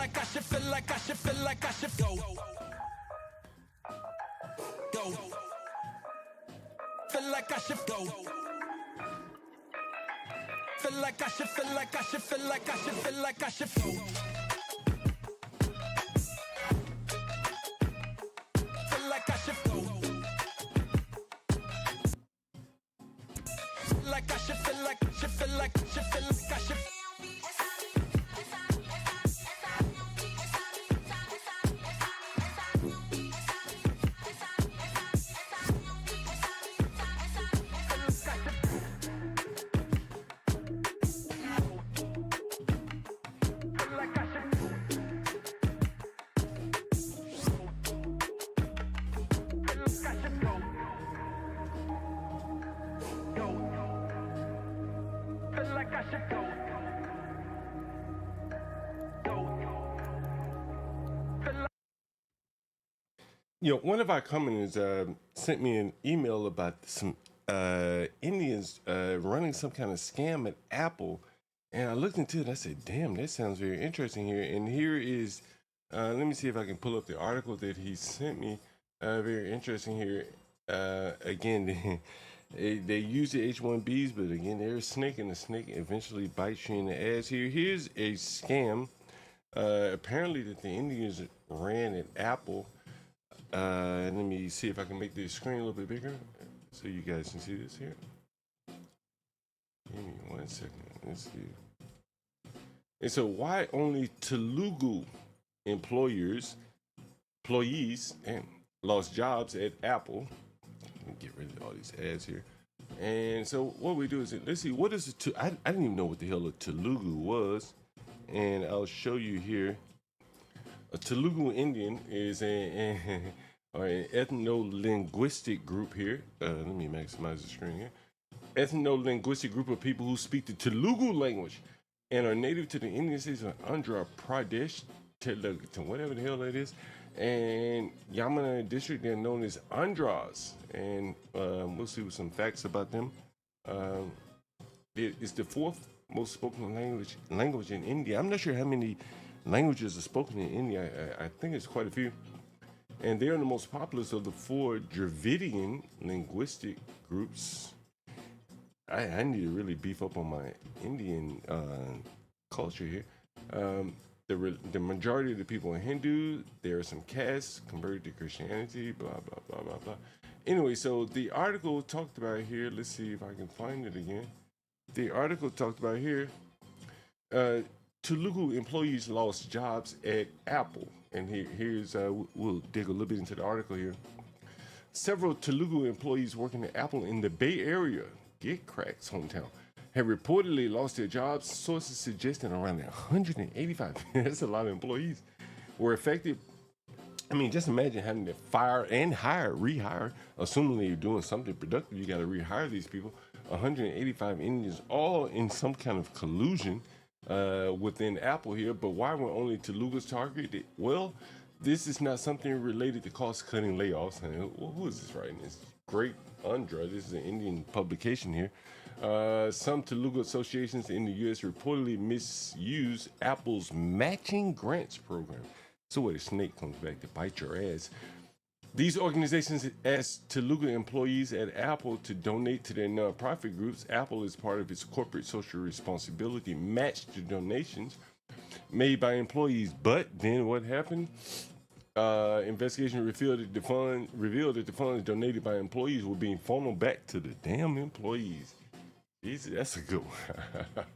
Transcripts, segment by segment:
like I should, feel like I should, feel like I should go. Go. Feel like I should go. Feel like I should, feel like I should, feel like I should, feel like I should go. Feel like I should go. Feel like I should, feel like, should feel like, should feel like I should. One of our commenters sent me an email about some Indians running some kind of scam at Apple, and I looked into it and I said, damn, that sounds very interesting here. And here is, let me see if I can pull up the article that he sent me. Very interesting here. Again, they use the H-1Bs, but again, they're a snake, and the snake eventually bites you in the ass here. Here's a scam, apparently, that the Indians ran at Apple. Let me see if I can make the screen a little bit bigger so you guys can see this here. Give me 1 second. Let's see. And so, why only Telugu employees lost jobs at Apple? Let me get rid of all these ads here. And so, what we do is, let's see, what is it? I didn't even know what the hell a Telugu was, and I'll show you here. A Telugu Indian is an ethno-linguistic group here. Let me maximize the screen here. Ethno-linguistic group of people who speak the Telugu language and are native to the Indian states of Andhra Pradesh, whatever the hell that is, and Yamuna district. They're known as Andhras, and we'll see some facts about them. It's the fourth most spoken language in India. I'm not sure how many languages are spoken in India. I think it's quite a few. And they are the most populous of the four Dravidian linguistic groups. I need to really beef up on my Indian culture here. The majority of the people are Hindu. There are some castes converted to Christianity, blah, blah, blah, blah, blah. Anyway, so the article talked about here, let's see if I can find it again. The article talked about here, Telugu employees lost jobs at Apple. And here's, we'll dig a little bit into the article here. Several Telugu employees working at Apple in the Bay Area, get Crack's hometown, have reportedly lost their jobs. Sources suggesting around 185, that's a lot of employees, were affected. I mean, just imagine having to fire and rehire, assuming you're doing something productive, you got to rehire these people. 185 Indians, all in some kind of collusion within Apple here. But why were only Telugus targeted? Well, this is not something related to cost-cutting layoffs. Who is this writing this? Great Andhra. This is an Indian publication here. Some Telugu associations in the U.S. reportedly misuse Apple's matching grants program. So where the snake comes back to bite your ass. These organizations asked Telugu employees at Apple to donate to their nonprofit groups. Apple, as part of its corporate social responsibility, matched the donations made by employees. But then what happened? Investigation revealed that the funds donated by employees were being funneled back to the damn employees. That's a good one.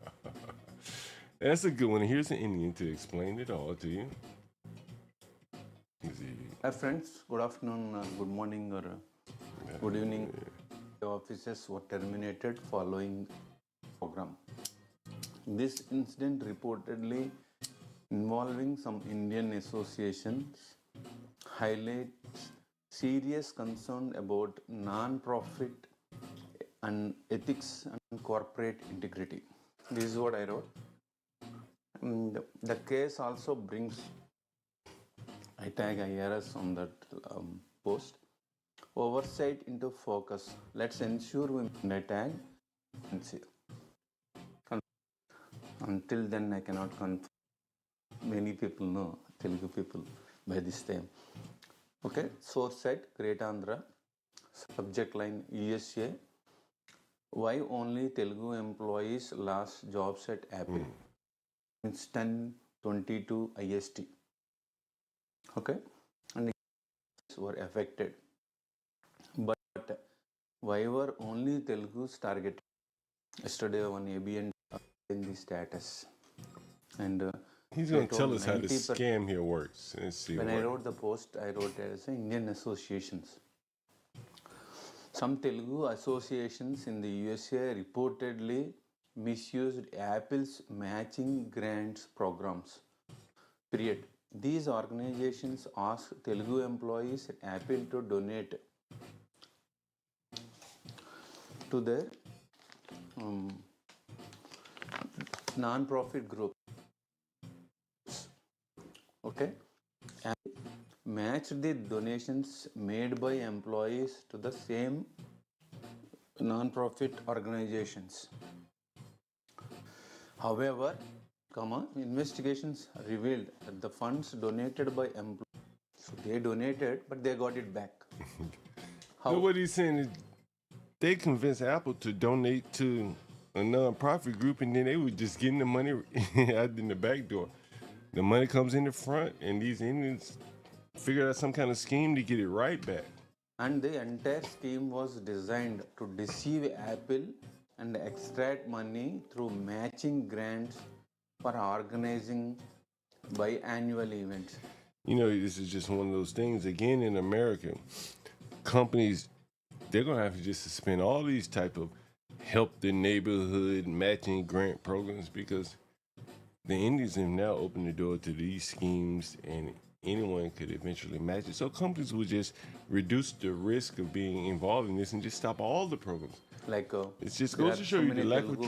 That's a good one. Here's an Indian to explain it all to you. Hi friends, good afternoon, good morning or good evening. The offices were terminated following program. This incident reportedly involving some Indian associations highlights serious concern about non-profit and ethics and corporate integrity. This is what I wrote. The case also brings, I tag IRS on that post, oversight into focus. Let's ensure we tag and see. Until then, I cannot confirm. many people know, Telugu people, by this time. Okay, source site, Great Andhra, subject line USA. Why only Telugu employees lost jobs at Apple? It's 10:22 IST. Okay, and were affected. But why were only Telugu's targeted? Yesterday, one ABN in the status, and He's they going to tell told us how the 90%. scam here works. Let's see. When I wrote the post, I wrote as Indian associations. Some Telugu associations in the USA reportedly misused Apple's matching grants programs. Period. These organizations asked Telugu employees at Apple to donate to their non-profit group. Okay, and matched the donations made by employees to the same non-profit organizations. However, investigations revealed that the funds donated by employees, so they donated, but they got it back. How? But what he's saying is they convinced Apple to donate to a non-profit group, and then they were just getting the money out in the back door. The money comes in the front, and these Indians figured out some kind of scheme to get it right back. And the entire scheme was designed to deceive Apple and extract money through matching grants for organizing biannual events. You know, this is just one of those things. Again, in America, companies, they're going to have to just suspend all these type of help the neighborhood matching grant programs, because the Indians have now opened the door to these schemes, and anyone could eventually match it. So companies would just reduce the risk of being involved in this and just stop all the programs. Like it just goes to show you the lack of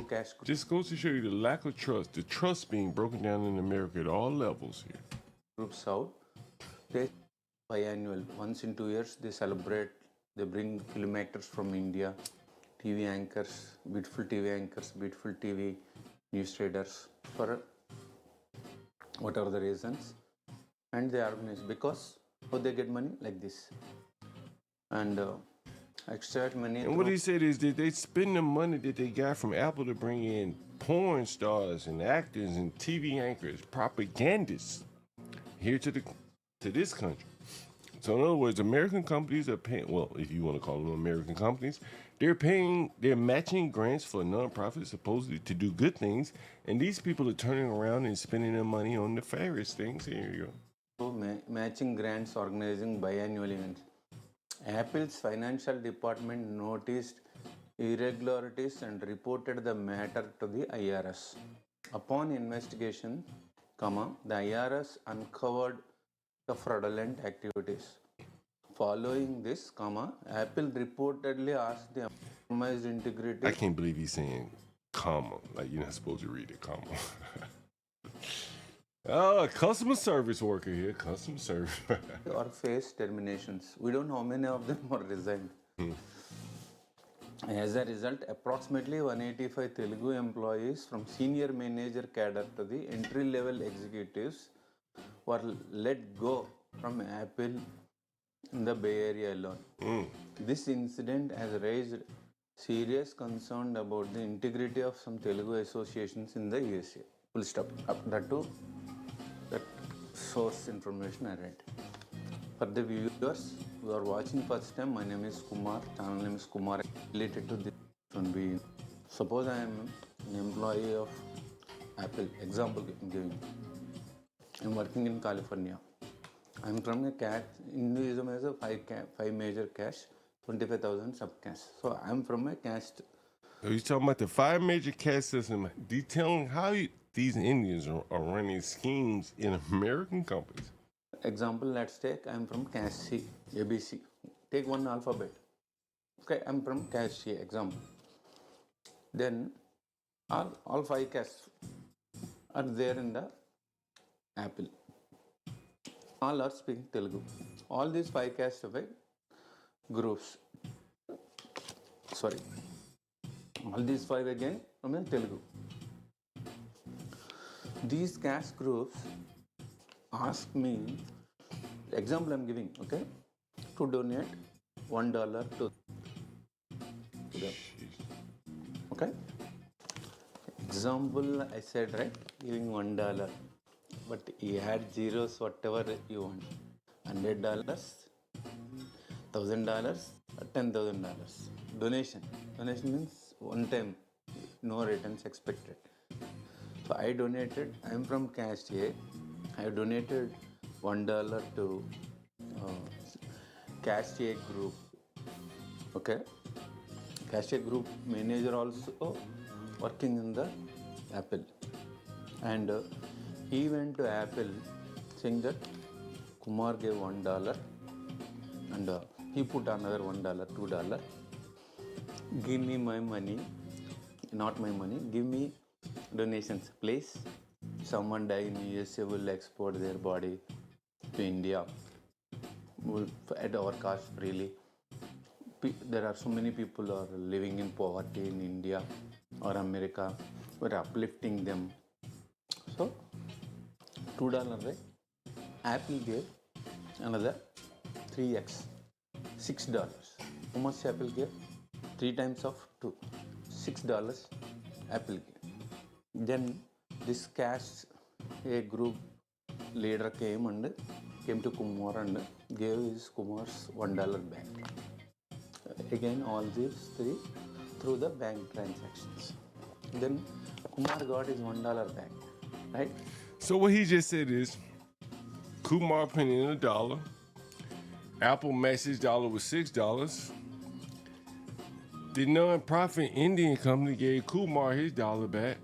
just goes to show you the lack of trust, the trust being broken down in America at all levels here. Groups out, they biannual, once in 2 years they celebrate. They bring filmmakers from India, TV anchors, beautiful TV news traders, for whatever the reasons, and they organize because how they get money like this, and extract money. And what he said is that they spend the money that they got from Apple to bring in porn stars and actors and TV anchors, propagandists here to this country. So in other words, American companies are paying, well, if you want to call them American companies, they're matching grants for nonprofits supposedly to do good things, and these people are turning around and spending their money on nefarious things. Here you go. So matching grants, organizing biannual events. Apple's financial department noticed irregularities and reported the matter to the IRS. Upon investigation, the IRS uncovered the fraudulent activities. Following this, Apple reportedly asked the compromised integrity. I can't believe he's saying comma, like you're not supposed to read it, comma. Oh, customer service worker here, customer service. Or face terminations. We don't know how many of them are resigned. As a result, approximately 185 Telugu employees from senior manager cadre to the entry-level executives were let go from Apple in the Bay Area alone. This incident has raised serious concern about the integrity of some Telugu associations in the USA. Full stop. That too, that source information I read. For the viewers who are watching first time, my name is Kumar, channel name is Kumar. Related to this one, suppose I am an employee of Apple, example I'm giving. I'm working in California. I'm from a cash, Hinduism has a five major cash, 25,000 sub cash. So I'm from a caste. So you're talking about the 5 major caste system, detailing how these Indians are running schemes in American companies. Example, let's take, I'm from caste C, ABC. Take one alphabet. Okay, I'm from caste C, example. Then all 5 castes are there in the Apple. All are speaking Telugu. All these 5 castes are groups. Sorry. All these 5 again from Telugu. These caste groups ask me, example I'm giving, okay, to donate $1 to them. Okay. Example I said, right, giving $1, but he had zeros, whatever you want, $100, $1,000, or $10,000 donation. Donation means one time, no returns expected. So I donated. I am from caste A. I donated $1 to caste A group. Okay, caste A group manager also working in the Apple, and he went to Apple saying that Kumar gave $1, and he put another $1, $2. Give me my money, not my money. Give me donations, please. Someone die in USA, will export their body to India at our cost freely. There are so many people are living in poverty in India or America. We're uplifting them. So $2, right? Apple gave another 3x, $6. How much Apple gave? 3 times of 2, $6 Apple gave. Then this caste A group leader came to Kumar and gave his Kumar's $1 back. Again, all these three through the bank transactions. Then Kumar got his $1 back, right? So what he just said is, Kumar put in $1. Apple matched his dollar with $6. The non-profit Indian company gave Kumar his dollar back.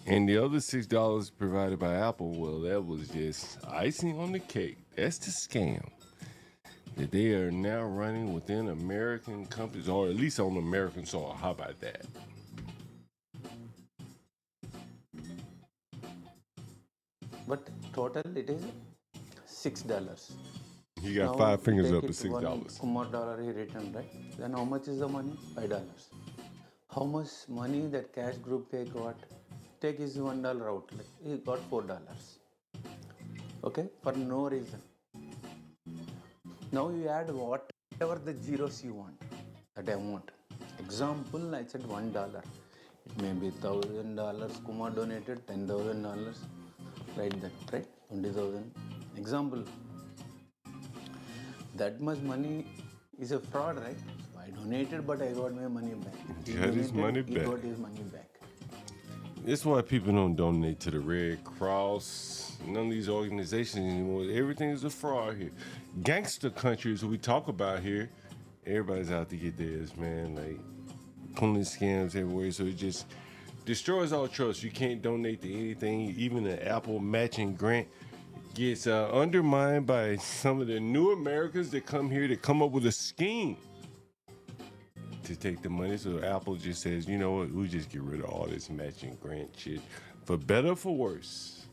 And the other $6 provided by Apple, well, that was just icing on the cake. That's the scam that they are now running within American companies, or at least on American soil. How about that? But total it is $6. He got Now, 5 fingers take up it at $6. Kumar dollar he returned, right? Then how much is the money? $5. How much money that cash group got? Take his $1 out. He got $4. Okay, for no reason. Now you add whatever the zeros you want, that amount. Example, I said $1. It may be $1,000. Kumar donated $10,000. Right then, right? 20,000. Example. That much money is a fraud, right? So I donated, but I got my money back. He got his money He back. got his money back. That's why people don't donate to the Red Cross, none of these organizations anymore. Everything is a fraud here. Gangster countries we talk about here, everybody's out to get theirs, man. Like pulling scams everywhere, so it just destroys all trust. You can't donate to anything, even an Apple matching grant gets undermined by some of the new Americans that come here to come up with a scheme to take the money. So Apple just says, you know what, we just get rid of all this matching grant shit, for better or for worse.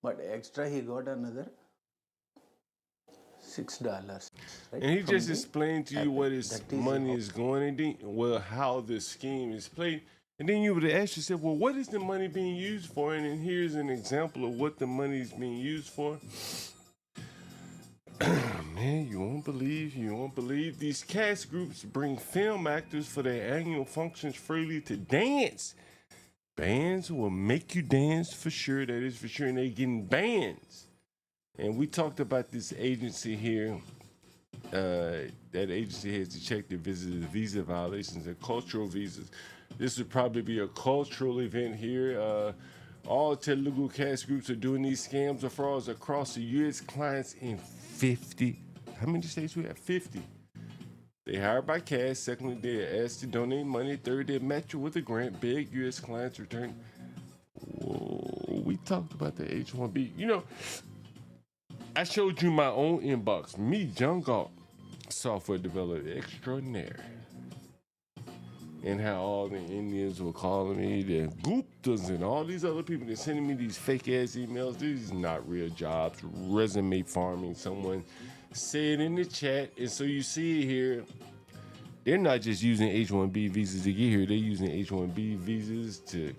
But extra, he got another $6. Right? And he From just the explained to you Apple. what his That is money how- is going, and then, well, how the scheme is played. And then you would ask yourself, well, what is the money being used for? And then here's an example of what the money is being used for. Man, you won't believe. These cast groups bring film actors for their annual functions freely to dance. Bands will make you dance for sure, that is for sure, and they getting bans. And we talked about this agency here. That agency has to check the visa violations and cultural visas. This would probably be a cultural event here. All Telugu cast groups are doing these scams or frauds across the U.S. clients in 50. How many states we have? 50. They hired by cash. Secondly, they're asked to donate money. Third, they match you with a grant. Big U.S. clients return. Whoa, we talked about the H-1B. You know, I showed you my own inbox. Me, John Galt, software developer extraordinaire. And how all the Indians were calling me, the Guptas and all these other people that sending me these fake ass emails. These are not real jobs. Resume farming. Someone said in the chat. And so you see it here. They're not just using H-1B visas to get here. They're using H-1B visas to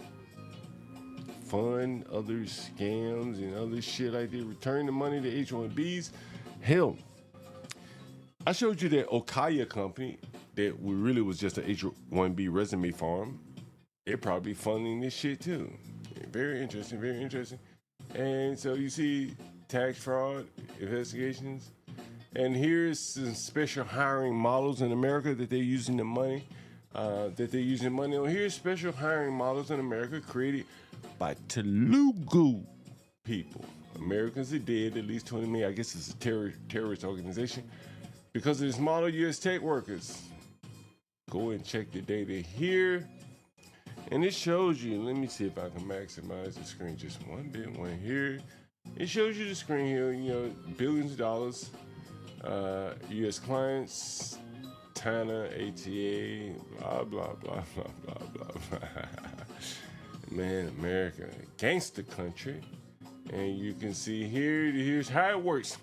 fund other scams and other shit like that. Return the money to H-1Bs. Hell, I showed you that Okaya company that really was just an H-1B resume farm. They're probably funding this shit too. Very interesting, very interesting. And so you see tax fraud investigations. And here's some special hiring models in America that they're using the money, on. Here's special hiring models in America created by Telugu people. Americans are dead, at least 20 million. I guess it's a terrorist organization. Because of this model, U.S. tech workers. Go and check the data here. And it shows you, let me see if I can maximize the screen just one bit, one here. It shows you the screen here, billions of dollars. U.S. clients, Tana, ATA, blah, blah, blah, blah, blah, blah, blah. Man, America, gangster country. And you can see here's how it works.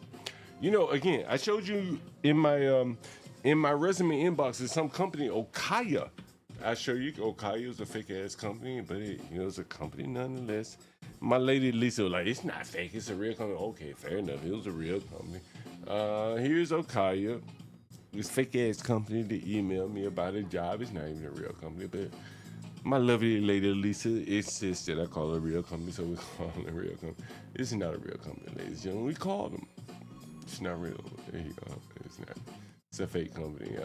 Again, I showed you in my resume inbox, there's some company, Okaya. I show you Okaya is a fake ass company, but it's a company nonetheless. My lady Lisa was like, it's not fake, it's a real company. Okay, fair enough, it was a real company. Here's Okaya, this fake ass company that emailed me about a job. It's not even a real company, but my lovely lady Lisa insists that I call it a real company, so we call it a real company. This is not a real company, ladies and gentlemen. We call them. It's not real. There you go. It's not. It's a fake company.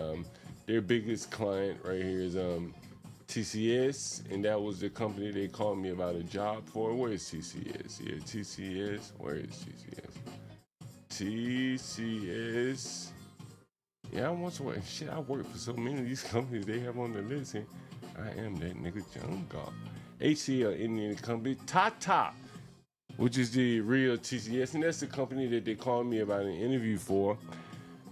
Their biggest client right here is TCS, and that was the company they called me about a job for. Where is TCS? Yeah, TCS. Where is TCS? TCS. Yeah, I want to work. Shit, I work for so many of these companies they have on the list here. I am that nigga jungle. HCL, Indian company. Tata, which is the real TCS, and that's the company that they called me about an interview for.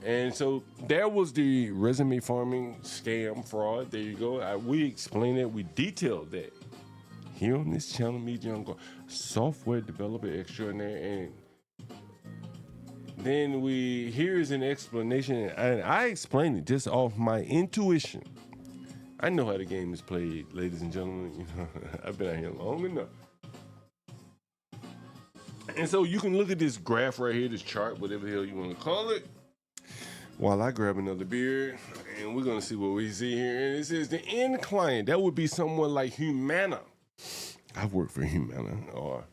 And so there was the resume farming scam fraud. There you go. We explained it. We detailed that here on this channel, Me Jungle, software developer extraordinaire. And then here's an explanation, and I explained it just off my intuition. I know how the game is played, ladies and gentlemen. I've been out here long enough. And so you can look at this graph right here, this chart, whatever the hell you want to call it, while I grab another beer, and we're going to see what we see here. And it says the end client, that would be someone like Humana. I've worked for Humana, or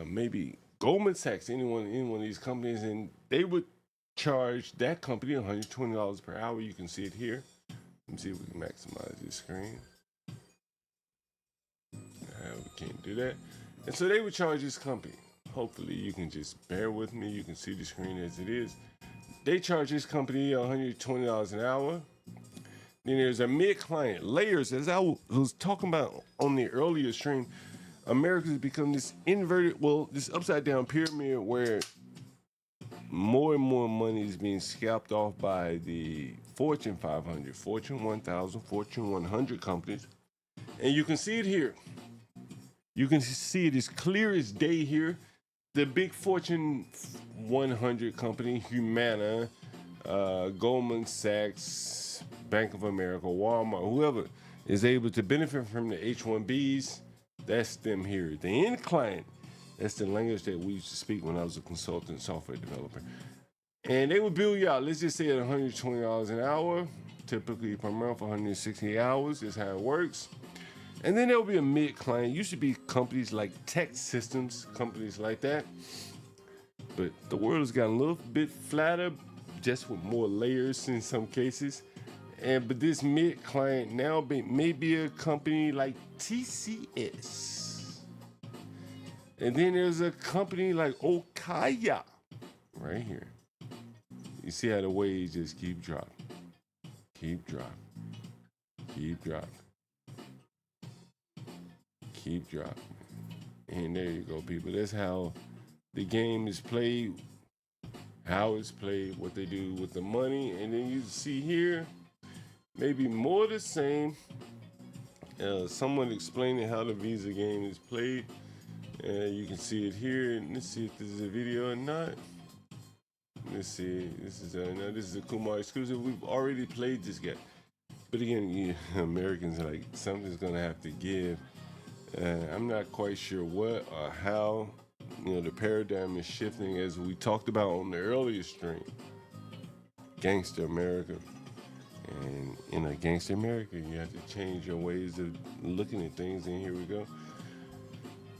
maybe Goldman Sachs, any one of these companies, and they would charge that company $120 per hour. You can see it here. Let me see if we can maximize this screen. We can't do that. And so they would charge this company. Hopefully you can just bear with me. You can see the screen as it is. They charge this company $120 an hour. Then there's a mid-client, layers. As I was talking about on the earlier stream, America's become this this upside-down pyramid where more and more money is being scalped off by the Fortune 500, Fortune 1000, Fortune 100 companies. And you can see it here. You can see it as clear as day here. The big Fortune 100 company, Humana, Goldman Sachs, Bank of America, Walmart, whoever is able to benefit from the H-1Bs, that's them here. The end client, that's the language that we used to speak when I was a consultant software developer. And they would bill you out, let's just say at $120 an hour, typically per month, 160 hours is how it works. And then there'll be a mid-client. Used to be companies like Tech Systems, companies like that. But the world has gotten a little bit flatter, just with more layers in some cases. But this mid-client now may be a company like TCS. And then there's a company like Okaya, right here. You see how the waves just keep dropping. Keep dropping. Keep dropping. Keep dropping. And there you go, people. That's how the game is played, how it's played, what they do with the money. And then you see here, maybe more the same. Someone explaining how the Visa game is played. You can see it here. Let's see if this is a video or not. Let's see. This is a Kumar exclusive. We've already played this guy. But again, Americans are like, something's gonna have to give. I'm not quite sure what or how, the paradigm is shifting as we talked about on the earlier stream. Gangster America. And in a gangster America, you have to change your ways of looking at things. And here we go.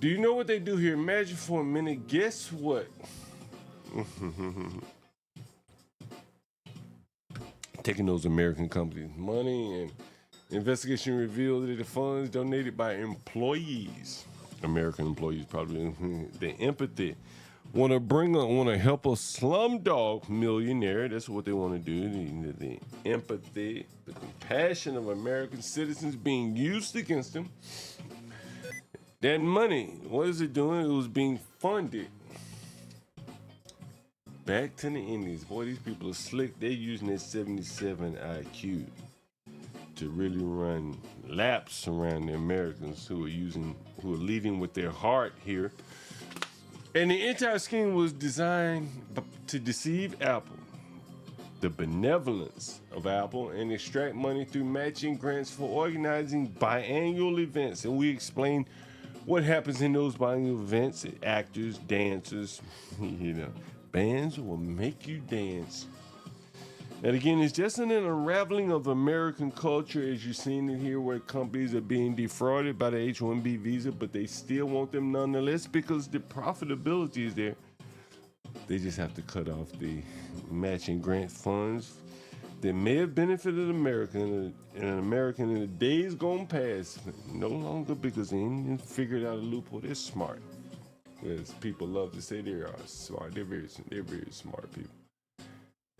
Do you know what they do here? Imagine for a minute. Guess what? Taking those American companies' money, and investigation revealed that the funds donated by employees, American employees, probably the empathy, want to help a slumdog millionaire. That's what they want to do. The empathy, the compassion of American citizens being used against them. That money, what is it doing? It was being funded back to the Indians. Boy, these people are slick. They're using their 77 IQ to really run laps around the Americans who are leading with their heart here. And the entire scheme was designed to deceive Apple, the benevolence of Apple, and extract money through matching grants for organizing biannual events. And we explain what happens in those biannual events. Actors, dancers, bands will make you dance. And again, it's just an unraveling of American culture as you're seeing it here, where companies are being defrauded by the H-1B visa, but they still want them nonetheless because the profitability is there. They just have to cut off the matching grant funds that may have benefited America in the days gone past. No longer, because the Indians figured out a loophole. They're smart. As people love to say, they are smart. They're very smart people.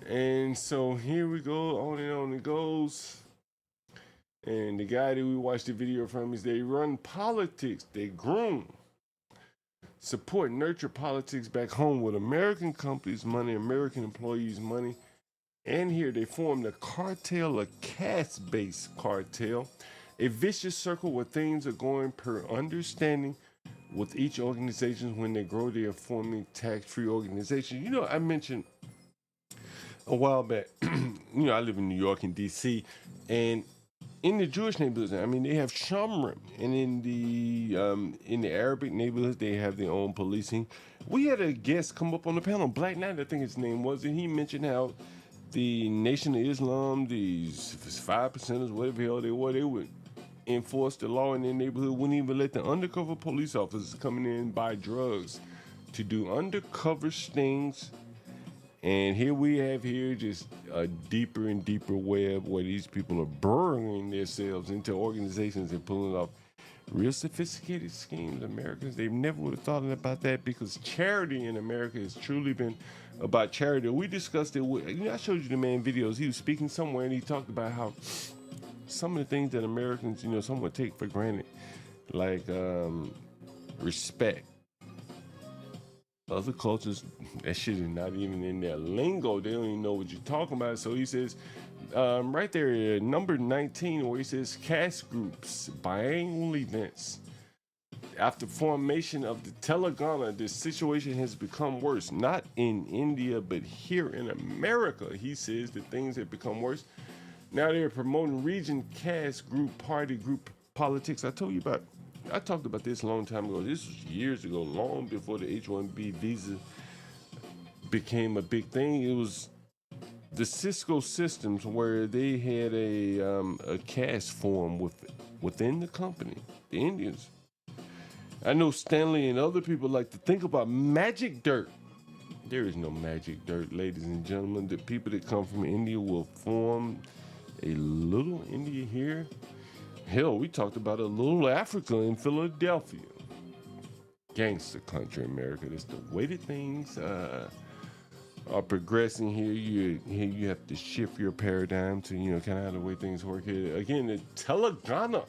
And so here we go, on and on it goes. And the guy that we watched the video from is they run politics, they groom, support, nurture politics back home with American companies' money, American employees' money. And here they formed a cartel, a caste-based cartel, a vicious circle where things are going per understanding with each organization. When they grow, they are forming tax-free organizations. I mentioned a while back, I live in New York and D.C., and in the Jewish neighborhoods, they have Shamrim, and in the Arabic neighborhoods, they have their own policing. We had a guest come up on the panel, Black Knight, I think his name was, and he mentioned how the Nation of Islam, these 5%ers, whatever the hell they would enforce the law in their neighborhood, wouldn't even let the undercover police officers coming in and buy drugs to do undercover stings. And here we have just a deeper and deeper web where these people are burrowing themselves into organizations and pulling off real sophisticated schemes. Americans, they never would have thought about that, because charity in America has truly been about charity. We discussed it. I showed you the man videos. He was speaking somewhere and he talked about how some of the things that Americans, somewhat take for granted, like respect. Other cultures, that shit is not even in their lingo. They don't even know what you're talking about. So he says, right there, number 19, where he says caste groups, biannual events. After formation of the Telangana, the situation has become worse. Not in India, but here in America, he says that things have become worse. Now they're promoting region, caste group, party group politics. I talked about this a long time ago. This was years ago, long before the H-1B visa became a big thing. It was the Cisco systems where they had a caste form within the company, the Indians. I know Stanley and other people like to think about magic dirt. There is no magic dirt, ladies and gentlemen. The people that come from India will form a little India here. Hell, we talked about a little Africa in Philadelphia. Gangster country, America. That's the way that things are progressing here. You have to shift your paradigm to, kind of how the way things work here. Again, the Telangana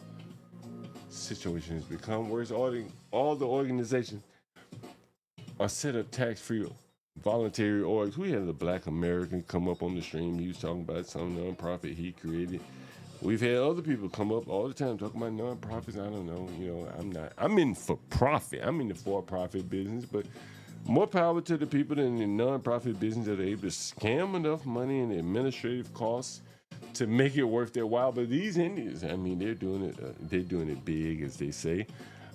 situation has become worse. All the organizations are set up tax-free voluntary orgs. We had a Black American come up on the stream. He was talking about some nonprofit he created. We've had other people come up all the time talking about nonprofits. I don't know. I'm in for profit. I'm in the for-profit business, but more power to the people in the nonprofit business that are able to scam enough money and administrative costs to make it worth their while. But these Indians, they're doing it big, as they say.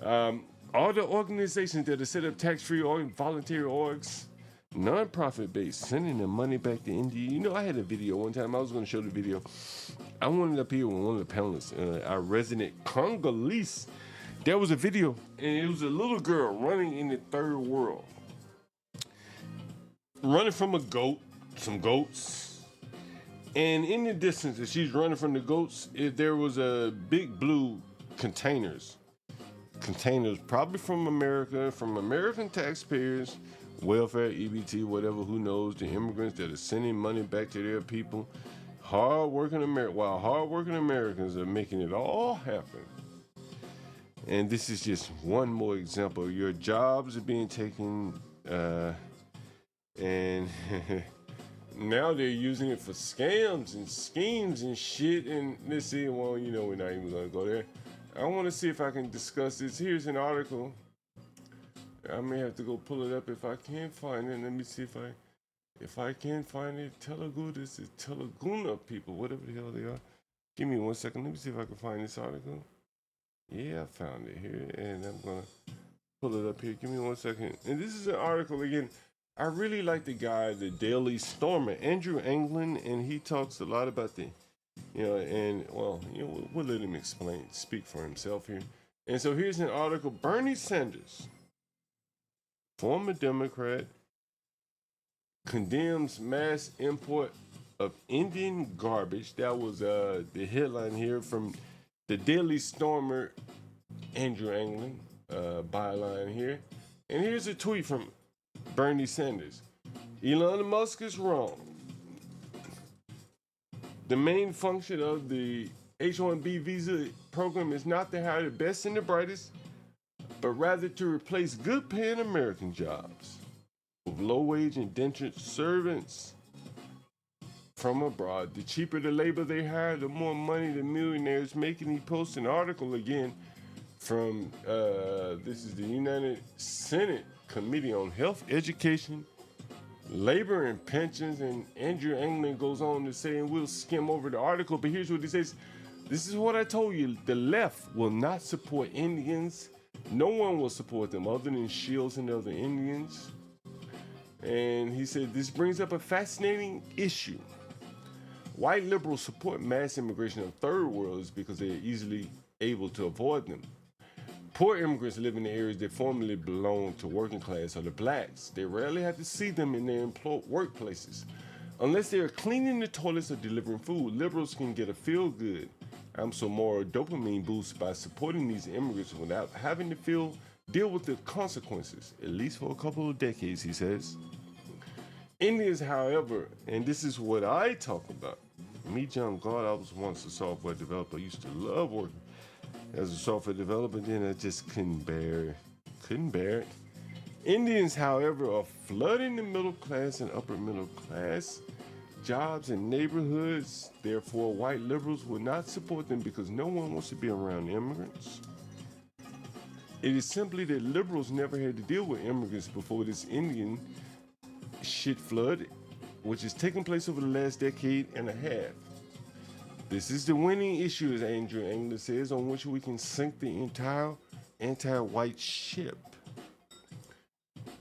All the organizations that are set up tax-free or voluntary orgs, non-profit based, sending the money back to India. You know, I had a video one time. I was going to show the video. I wanted up here with one of the panelists, our resident Congolese. There was a video, and it was a little girl running in the third world, running from a goat, some goats. And in the distance, as she's running from the goats, there was a big blue containers probably from America, from American taxpayers, welfare, EBT, whatever, who knows, the immigrants that are sending money back to their people. Hard-working Americans are making it all happen. And this is just one more example. Your jobs are being taken, and now they're using it for scams and schemes and shit. And let's see, well, you know, we're not even gonna go there. I want to see if I can discuss this. Here's an article. I may have to go pull it up if I can't find it. Let me see if I can find it. Telugu, this is Teluguna people, whatever the hell they are. Give me 1 second. Let me see if I can find this article. Yeah, I found it here, and I'm gonna pull it up here. Give me 1 second. And this is an article again. I really like the guy, the Daily Stormer, Andrew Anglin, and he talks a lot about the, you know, and well, you know, we'll let him speak for himself here. And so here's an article. Bernie Sanders, former Democrat, condemns mass import of Indian garbage. That was the headline here from the Daily Stormer, Andrew Anglin, byline here. And here's a tweet from Bernie Sanders. Elon Musk is wrong. The main function of the H-1B visa program is not to hire the best and the brightest, but rather to replace good-paying American jobs with low-wage indentured servants from abroad. The cheaper the labor they hire, the more money the millionaires make. And he posts an article again from, this is the United Senate Committee on Health, Education, Labor, and Pensions. And Andrew Anglin goes on to say, and we'll skim over the article, but here's what he says. This is what I told you. The left will not support Indians. No one will support them other than Shields and other Indians. And he said, this brings up a fascinating issue. White liberals support mass immigration of third worlds because they are easily able to avoid them. Poor immigrants live in the areas that formerly belonged to working class or the blacks. They rarely have to see them in their workplaces. Unless they are cleaning the toilets or delivering food, liberals can get a feel-good, I'm so more dopamine boost by supporting these immigrants without having to deal with the consequences, at least for a couple of decades, he says. Indians, however, and this is what I talk about. Me, John God, I was once a software developer. I used to love working as a software developer. Then I just couldn't bear it. Indians, however, are flooding the middle class and upper middle class jobs in neighborhoods. Therefore, white liberals will not support them because no one wants to be around immigrants. It is simply that liberals never had to deal with immigrants before this Indian shit flood, which has taken place over the last decade and a half. This is the winning issue, as Andrew Anglin says, on which we can sink the entire anti-white ship.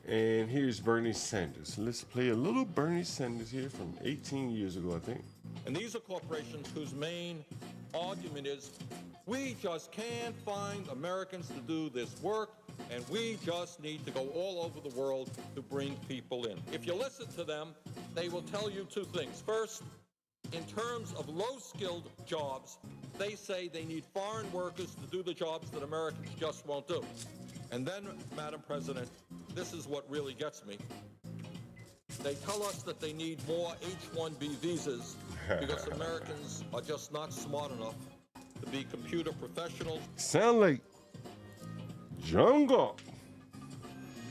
And here's Bernie Sanders. Let's play a little Bernie Sanders here from 18 years ago, I think. And these are corporations whose main argument is, we just can't find Americans to do this work, and we just need to go all over the world to bring people in. If you listen to them, they will tell you two things. First, in terms of low-skilled jobs, they say they need foreign workers to do the jobs that Americans just won't do. And then, Madam President, this is what really gets me. They tell us that they need more H-1B visas because Americans are just not smart enough to be computer professionals. Sound like John Galt.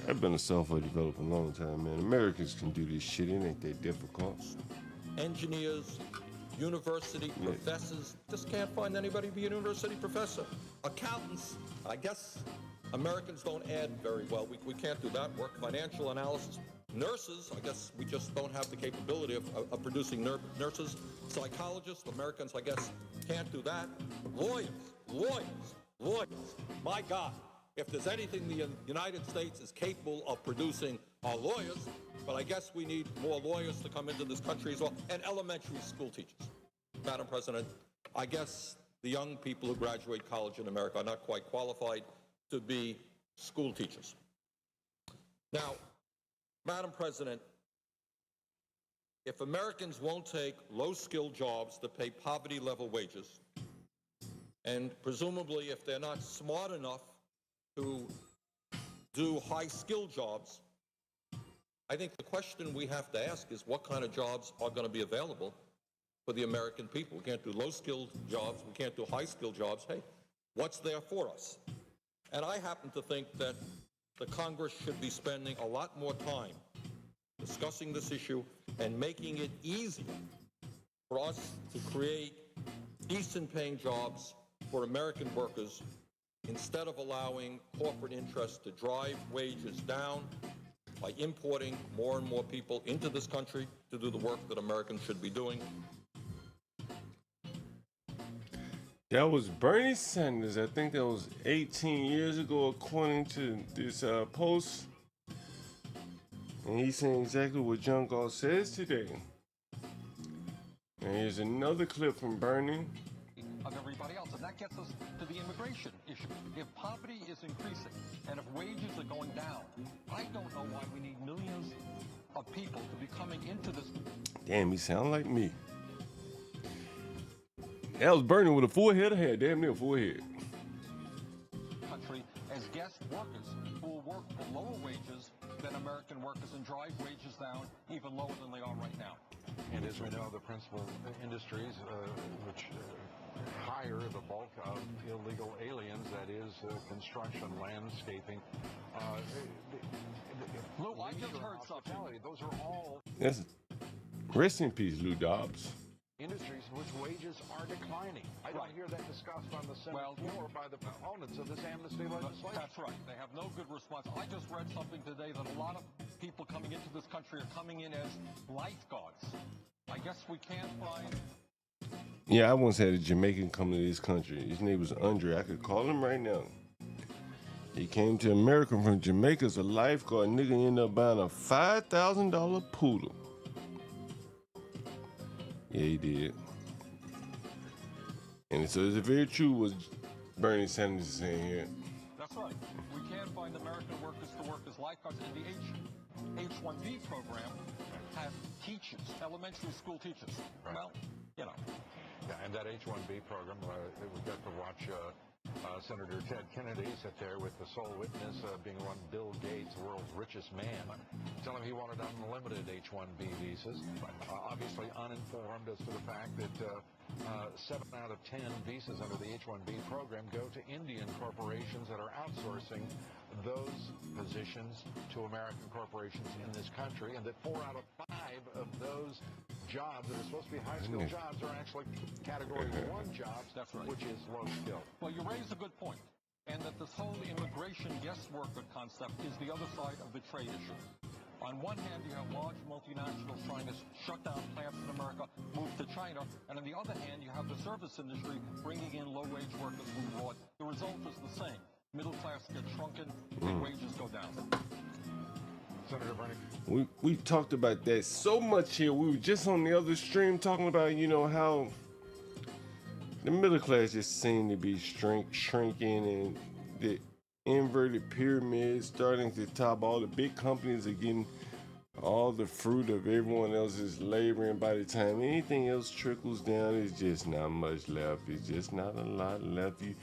I've been a software developer a long time, man. Americans can do this shit. It ain't that difficult. Engineers, university professors, just can't find anybody to be a university professor. Accountants, I guess Americans don't add very well. We can't do that work. Financial analysis. Nurses, I guess we just don't have the capability of producing nurses. Psychologists, Americans, I guess, can't do that. Lawyers. My God, if there's anything the United States is capable of producing are lawyers, but I guess we need more lawyers to come into this country as well, and elementary school teachers. Madam President, I guess the young people who graduate college in America are not quite qualified to be school teachers. Now, Madam President, if Americans won't take low-skilled jobs that pay poverty-level wages, and presumably if they're not smart enough to do high-skilled jobs, I think the question we have to ask is what kind of jobs are going to be available for the American people? We can't do low-skilled jobs. We can't do high-skilled jobs. Hey, what's there for us? And I happen to think that the Congress should be spending a lot more time discussing this issue and making it easier for us to create decent-paying jobs for American workers instead of allowing corporate interests to drive wages down by importing more and more people into this country to do the work that Americans should be doing. That was Bernie Sanders. I think that was 18 years ago, according to this post. And he's saying exactly what John Gall says today. And here's another clip from Bernie. Of everybody else, and that gets us to the immigration issue. If poverty is increasing and if wages are going down, I don't know why we need millions of people to be coming into this. Damn, he sound like me. That was Bernie with a full head of hair, damn near full head. Country as guest workers who will work for lower wages than American workers and drive wages down even lower than they are right now. And as we know, the principal industries which hire the bulk of illegal aliens, that is construction, landscaping. Lou, I just heard something. Those are all That's rest in peace, Lou Dobbs. industries in which wages are declining. I don't hear that discussed on the Senate floor by the proponents of this amnesty legislation. That's right. They have no good response. I just read something today that a lot of people coming into this country are coming in as lifeguards. I guess we can't find. Yeah, I once had a Jamaican come to this country. His name was Andre. I could call him right now. He came to America from Jamaica as a lifeguard. Nigga ended up buying a $5,000 poodle. Yeah, he did. And so it's very true what Bernie Sanders is saying here. That's right. We can't find American workers to work as lifeguards. And the H-1B program has teachers, elementary school teachers. Right. Well, you know. Yeah, and that H-1B program, we got to watch Senator Ted Kennedy sit there with the sole witness being one Bill Gates, the world's richest man, tell him he wanted unlimited H-1B visas. Obviously uninformed as to the fact that 7 out of 10 visas under the H-1B program go to Indian corporations that are outsourcing those positions to American corporations in this country, and that 4 out of 5 of those jobs that are supposed to be high-skilled jobs are actually Category 1 jobs, That's right. which is low-skilled. Well, you raise a good point. And that this whole immigration guest worker concept is the other side of the trade issue. On one hand, you have large multinationals trying to shut down plants in America, move to China, and on the other hand, you have the service industry bringing in low-wage workers from abroad. The result is the same. Middle class gets shrunken, and wages go down. Senator Bernie. We've talked about that so much here. We were just on the other stream talking about, how the middle class just seem to be shrinking, and the inverted pyramid starting to top. All the big companies are getting all the fruit of everyone else's labor, and by the time anything else trickles down, it's just not much left. It's just not a lot left. You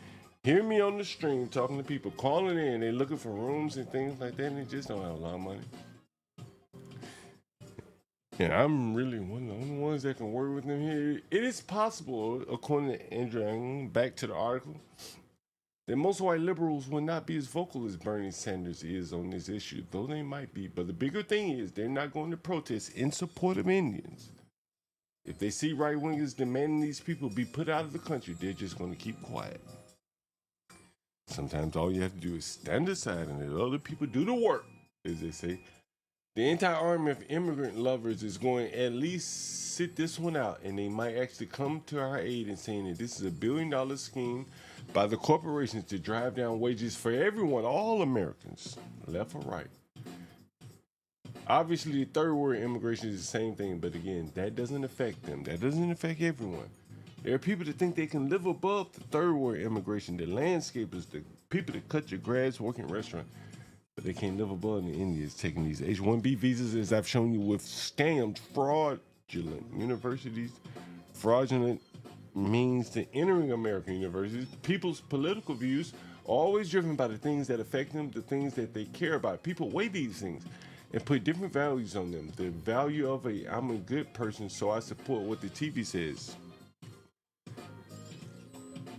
hear me on the stream talking to people, calling in, they're looking for rooms and things like that, and they just don't have a lot of money. And I'm really one of the only ones that can work with them here. It is possible, according to Andrew, back to the article, that most white liberals will not be as vocal as Bernie Sanders is on this issue, though they might be. But the bigger thing is they're not going to protest in support of Indians. If they see right-wingers demanding these people be put out of the country, they're just going to keep quiet. Sometimes all you have to do is stand aside and let other people do the work, as they say. The entire army of immigrant lovers is going to at least sit this one out, and they might actually come to our aid in saying that this is $1 billion scheme by the corporations to drive down wages for everyone, all Americans, left or right. Obviously, third world immigration is the same thing, but again, that doesn't affect them. That doesn't affect everyone. There are people that think they can live above the third world immigration, the landscapers, the people that cut your grass, work in restaurants, but they can't live above the Indians taking these H-1B visas, as I've shown you, with scammed, fraudulent universities, fraudulent means to entering American universities. People's political views are always driven by the things that affect them, the things that they care about. People weigh these things and put different values on them. The value of I'm a good person, so I support what the TV says,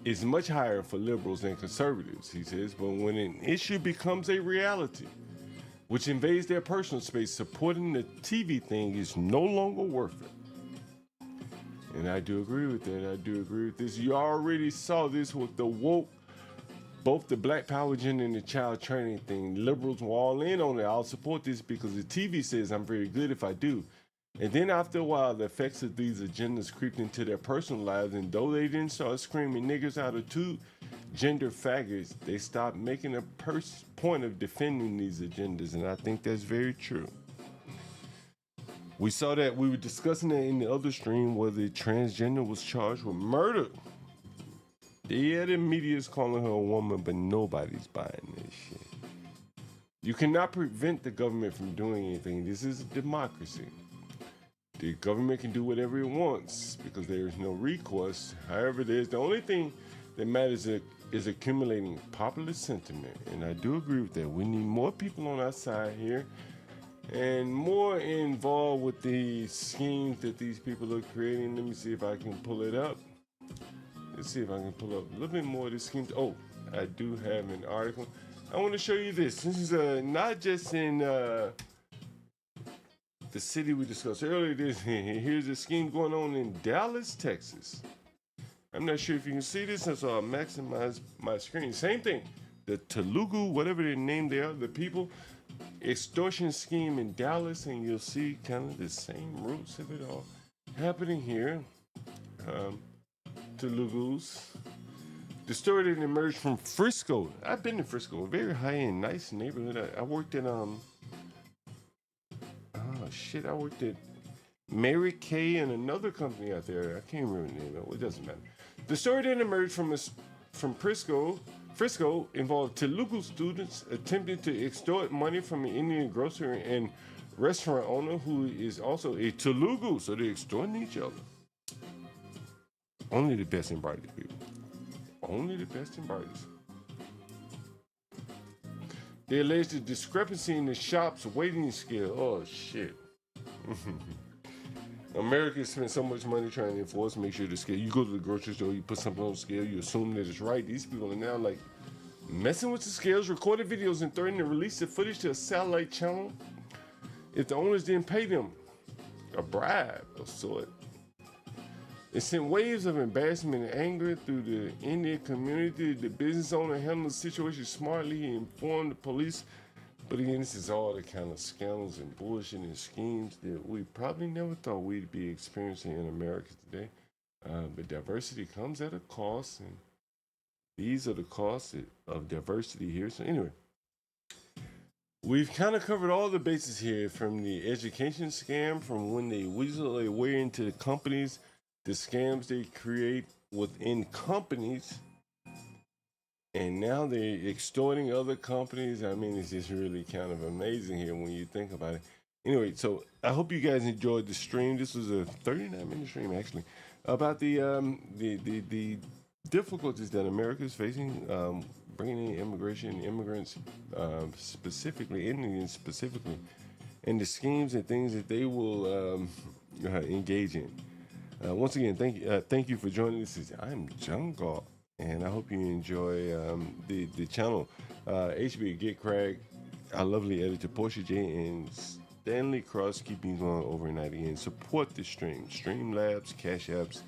is much higher for liberals than conservatives, he says. But when an issue becomes a reality, which invades their personal space, supporting the TV thing is no longer worth it. And I do agree with that. I do agree with this. You already saw this with the woke, both the Black Power agenda and the child training thing. Liberals were all in on it. I'll support this because the TV says I'm very good if I do. And then after a while, the effects of these agendas creeped into their personal lives, and though they didn't start screaming niggers out of two gender faggots, they stopped making a point of defending these agendas, and I think that's very true. We saw that, we were discussing that in the other stream, where the transgender was charged with murder. Yeah, the media is calling her a woman, but nobody's buying this shit. You cannot prevent the government from doing anything. This is a democracy. The government can do whatever it wants because there is no recourse. However, there's the only thing that matters is accumulating popular sentiment. And I do agree with that. We need more people on our side here and more involved with the schemes that these people are creating. Let me see if I can pull it up. Let's see if I can pull up a little bit more of the schemes. Oh, I do have an article. I want to show you this. This is not just in the city we discussed earlier. Here's a scheme going on in Dallas, Texas. I'm not sure if you can see this, so I'll maximize my screen. Same thing. The Telugu, whatever their name they are, the people, extortion scheme in Dallas, and you'll see kind of the same roots of it all happening here. Telugus. The story that emerged from Frisco. I've been to Frisco, a very high-end, nice neighborhood. I worked at I worked at Mary Kay and another company out there. I can't remember the name of it. It doesn't matter. The story that emerged from Frisco involved Telugu students attempting to extort money from an Indian grocery and restaurant owner who is also a Telugu. So they're extorting each other. Only the best and brightest people. Only the best and brightest. They alleged a discrepancy in the shop's weighting scale. Oh, shit. America spent so much money trying to enforce, make sure the scale. You go to the grocery store, you put something on the scale, you assume that it's right. These people are now like messing with the scales, recorded videos, and threatening to release the footage to a satellite channel if the owners didn't pay them a bribe of sort. It sent waves of embarrassment and anger through the Indian community. The business owner handled the situation smartly. He informed the police. But again, this is all the kind of scandals and bullshit and schemes that we probably never thought we'd be experiencing in America today. But diversity comes at a cost, and these are the costs of diversity here. So anyway, we've kind of covered all the bases here, from the education scam, from when they weasel their way into the companies, the scams they create within companies, and now they're extorting other companies. I mean, it's just really kind of amazing here when you think about it. Anyway, so I hope you guys enjoyed the stream. This was a 39-minute stream, actually, about the difficulties that America is facing, bringing in immigration, immigrants specifically, Indians specifically, and the schemes and things that they will engage in. Once again, thank you for joining. I'm Jungle, and I hope you enjoy the channel. HB, Get Craig, our lovely editor Portia J, and Stanley Cross, keeping going overnight again. Support the stream, Streamlabs, Cash Apps.